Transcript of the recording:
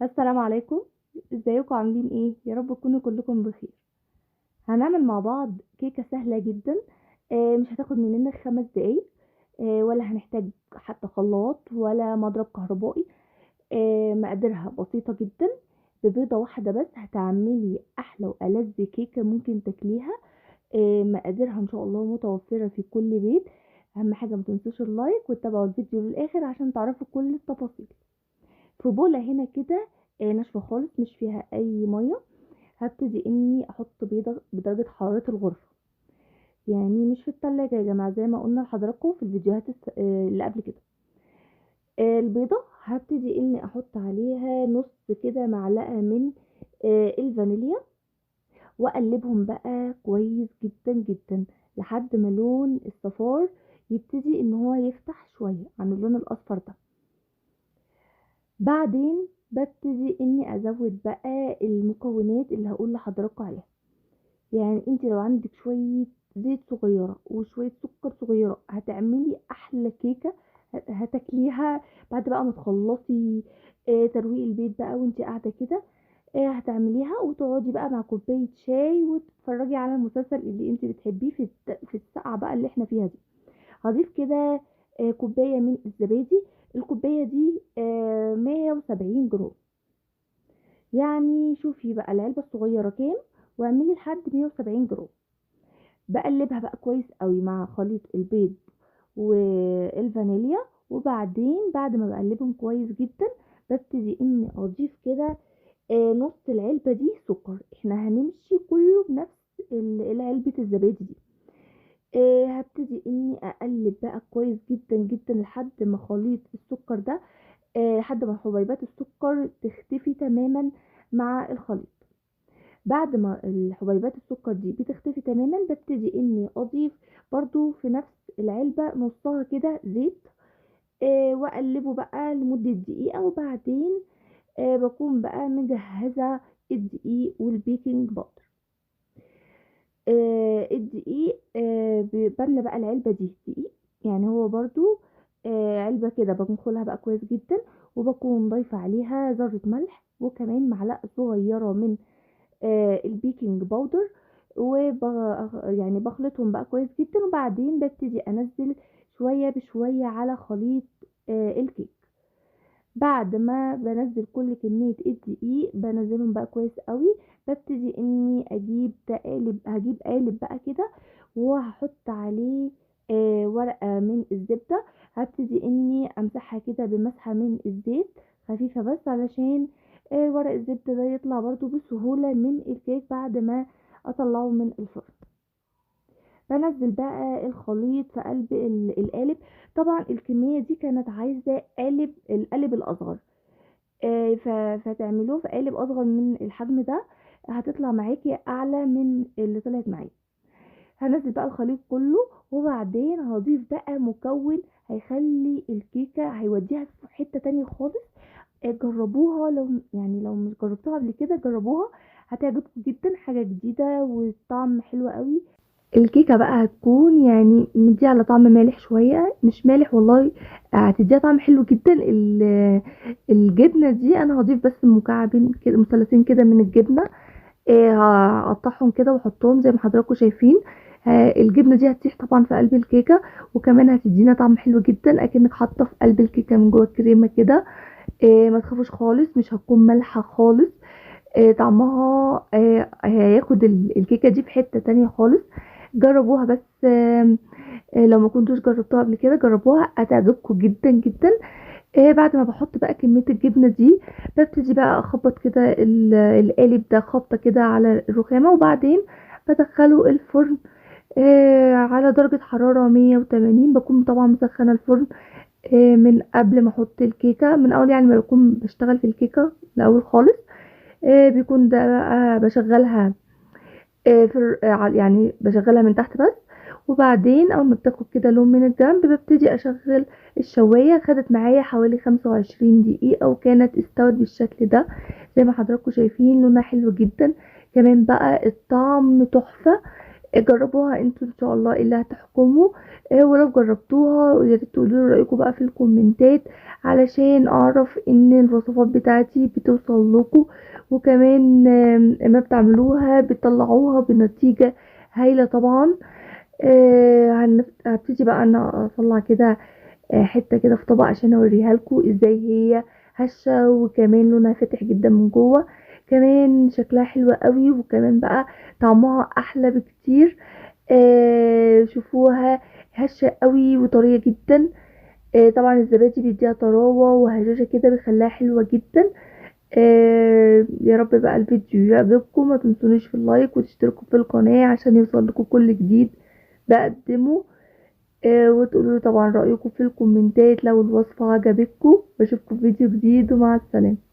السلام عليكم. ازيكم عاملين ايه؟ يا رب تكونوا كلكم بخير. هنعمل مع بعض كيكة سهلة جدا. مش هتاخد مننا 5 دقايق. ولا هنحتاج حتى خلاط ولا مضرب كهربائي. مقاديرها بسيطة جدا. ببيضة واحدة بس هتعملي احلى والذ كيكة ممكن تاكليها. مقاديرها ان شاء الله متوفرة في كل بيت. اهم حاجة متنسوش اللايك وتتابعوا الفيديو للاخر عشان تعرفوا كل التفاصيل. في بولة هنا كده ناشفة خالص مش فيها اي مية. هبتدي اني احط بيضة بدرجة حرارة الغرفة، يعني مش في التلاجة يا جماعة زي ما قلنا لحضراتكم في الفيديوهات اللي قبل كده. البيضة هبتدي اني احط عليها نص كده معلقة من الفانيليا، واقلبهم بقى كويس جدا جدا لحد ما لون الصفار يبتدي ان هو يفتح شوية عن اللون الاصفر ده. بعدين ببتدي اني ازود بقى المكونات اللي هقول لحضراتكم عليها. يعني انت لو عندك شوية زيت صغيرة وشوية سكر صغيرة هتعملي احلى كيكة. هتاكليها بعد بقى ما تخلصي ترويق البيت بقى وانت قاعدة كده. هتعمليها وتقعدي بقى مع كوباية شاي وتتفرجي على المسلسل اللي انت بتحبيه في الساعة بقى اللي احنا فيها دي. هضيف كده كوباية من الزبادي. الكوباية دي 170 جرام. يعني شوفي بقى العلبة الصغيرة كام واعملي لحد 170 جرام. بقلبها بقى كويس قوي مع خليط البيض والفانيليا. وبعدين بعد ما بقلبهم كويس جدا ببتدي اني اضيف كده نص العلبة دي سكر. احنا هنمشي كله بنفس علبة الزبادي دي. هبتدي اني اقلب بقى كويس جدا جدا لحد ما خليط السكر ده لحد ما حبيبات السكر تختفي تماما مع الخليط. بعد ما الحبيبات السكر دي بتختفي تماما ببتدي اني اضيف برضو في نفس العلبة نصها كده زيت. واقلبه بقى لمدة دقيقة. وبعدين بكون بقى مجهزة الدقيق والبيكنج باودر. الدقيق بملى بقى العلبة دي دقيق. يعني هو برضو علبة كده بنخلها بقى كويس جدا. وبكون ضايفة عليها ذرة ملح وكمان معلقة صغيرة من البيكنج باودر. يعني بخلطهم بقى كويس جدا. وبعدين ببتدي انزل شوية بشوية على خليط الكيك. بعد ما بنزل كل كمية الدقيق بنزلهم بقى كويس قوي. ببتدي اني هجيب قالب بقى كده وهحط عليه ورقة من الزبدة. هبتدي اني امسحها كده بمسحة من الزيت خفيفة بس علشان ورق الزبدة ده يطلع برضو بسهولة من الكيك بعد ما اطلعه من الفرن. بنزل بقى الخليط في قلب القالب. طبعا الكمية دي كانت عايزة القالب الأصغر. فتعملوه في قالب أصغر من الحجم ده هتطلع معاكي أعلى من اللي طلعت معايا. هنزل بقى الخليط كله وبعدين هضيف بقى مكون هيخلي الكيكة هيوديها في حتة تانية خالص. جربوها لو مش جربتوها قبل كده جربوها. هتعجبكم جدا حاجة جديدة والطعم حلو قوي. الكيكة بقى هتكون يعني مديها على طعم مالح شوية مش مالح والله. هتديها طعم حلو جدا. الجبنة دي انا هضيف بس مكعبين كده مثلثين كده من الجبنة. هقطعهم كده واحطهم زي ما حضراتكم شايفين. الجبنة دي هتسيح طبعا في قلب الكيكة وكمان هتدينا طعم حلو جدا اكنك حاطة في قلب الكيكة من جوه الكريمة كده. ما تخافوش خالص مش هتكون مالحة خالص. طعمها هياخد الكيكة دي في حتة تانية خالص. جربوها بس لو ما كنتوش جربتوها قبل كده جربوها هتعجبكم جدا جدا. بعد ما بحط بقى كمية الجبنة دي ببتدي بقى اخبط كده القالب ده خبطة كده على الرخامة. وبعدين بدخله الفرن على درجة حرارة 180. بكون طبعا مسخنة الفرن من قبل ما احط الكيكة من اول يعني ما بكون بشتغل في الكيكة الاول خالص. بيكون ده بقى بشغلها يعني بشغلها من تحت بس. وبعدين اول ما بتاخد كده لون من الجنب ببتدي اشغل الشواية. خدت معايا حوالي 25 دقيقة وكانت استوت بالشكل ده زي ما حضراتكم شايفين لونها حلو جدا. كمان بقى الطعم تحفة. جربوها انتوا ان شاء الله اللي هتحكموا. ولو جربتوها يا ريت تقولوا لي رايكم بقى في الكومنتات، علشان اعرف ان الوصفات بتاعتي بتوصل لكم، وكمان ما بتعملوها بتطلعوها بنتيجة هايلة طبعا. هبتدي بقى انا اطلع كده حتة كده في طبق عشان اوريها لكم ازاي هي هشة، وكمان لونها فاتح جدا من جوه، كمان شكلها حلو قوي، وكمان بقى طعمها احلى بكتير. شوفوها هشة قوي وطرية جدا. طبعا الزبادي بيديها طراوة وهشاشة كده بيخليها حلوة جدا. يا رب بقى الفيديو يعجبكم، ما تنسونيش في اللايك وتشتركوا في القناة عشان يوصل لكم كل جديد بقدمه. وتقولوا لي طبعا رأيكم في الكومنتات لو الوصفة عجبتكم. بشوفكم في فيديو جديد، ومع السلامة.